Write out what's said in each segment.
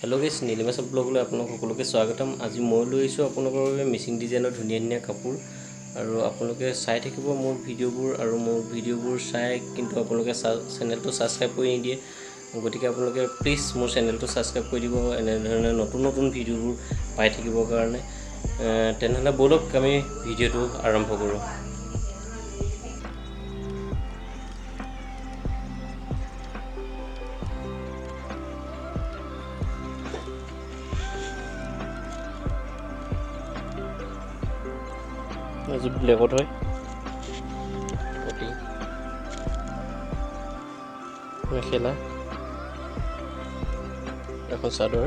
Hello' গাইছ, নীলিমা ব্লগলৈ আপোনালোক সকলোকে স্বাগতম। আজি মই লৈ আহিছোঁ আপোনালোকৰ বাবে মিচিং ডিজাইনৰ ধুনীয়া ধুনীয়া কাপোৰ। আৰু আপোনালোকে চাই থাকিব মোৰ ভিডিঅ'বোৰ, আৰু মোৰ ভিডিঅ'বোৰ চাই কিন্তু আপোনালোকে চেনেলটো ছাবস্ক্ৰাইব কৰি নিদিয়ে। গতিকে আপোনালোকে প্লিজ মোৰ চেনেলটো ছাবস্ক্ৰাইব কৰি দিব এনেধৰণে নতুন নতুন ভিডিঅ'বোৰ পাই থাকিবৰ কাৰণে। তেনেহ'লে ব'লক আমি ভিডিঅ'টো আৰম্ভ কৰোঁ। এযোৰ ব্লেকত হয়, মেখেলা, এখন চাদৰ,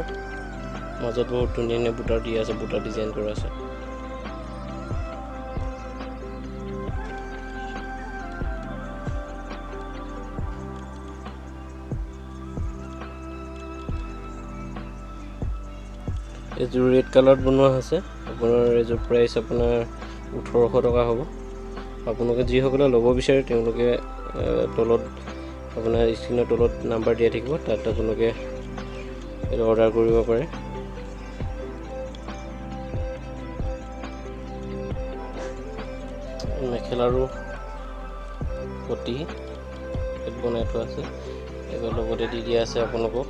মাজত বহুত ধুনীয়া ধুনীয়া বুটাৰ দিয়া আছে, বুটাৰ ডিজাইন কৰা আছে। এযোৰ ৰেড কালাৰত বনোৱা আছে। আপোনাৰ এযোৰ প্ৰাইচ আপোনাৰ 1800 টকা হ'ব। আপোনালোকে যিসকলে ল'ব বিচাৰে তেওঁলোকে তলত আপোনাৰ স্ক্ৰীনৰ তলত নাম্বাৰ দিয়া থাকিব, তাত আপোনালোকে অৰ্ডাৰ কৰিব পাৰে। মেখেলাৰো পটি বনাই থোৱা আছে, এইবাৰ লগতে দি দিয়া আছে আপোনালোকক।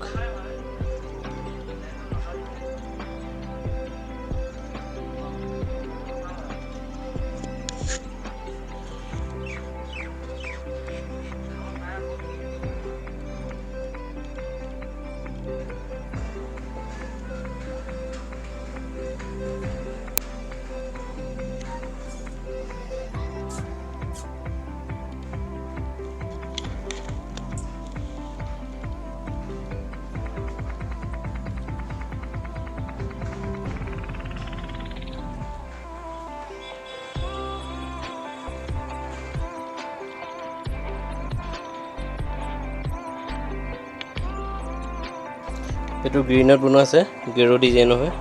এইটো গ্ৰীণত বনোৱা আছে, গেৰো ডিজাইনৰ হয়,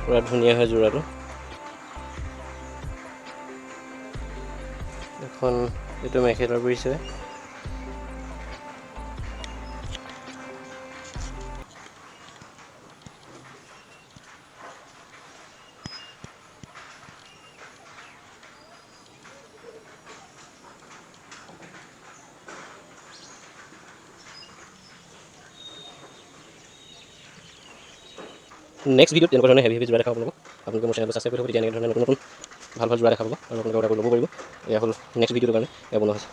পুৰা ধুনীয়া হয় যোৰাটো। এখন এইটো মেখেলাৰ পিচ হয়। নেক্সট ভিডিঅ'ত তেনেকুৱা ধৰণে হেভি যোৰা দেখাব আপোনালোকে মোৰ চেনেলটো ছাবস্ক্ৰাইব কৰিব, তেতিয়া এনেকুৱা ধৰণে নতুন নতুন ভাল ভাল যোৰা দেখাব আৰু আপোনালোকে অৰ্ডাৰ কৰি ল'ব পাৰিব। এয়া হ'ল নেক্সট ভিডিঅ'টোৰ কাৰণে এয়া বনোৱা হৈছে।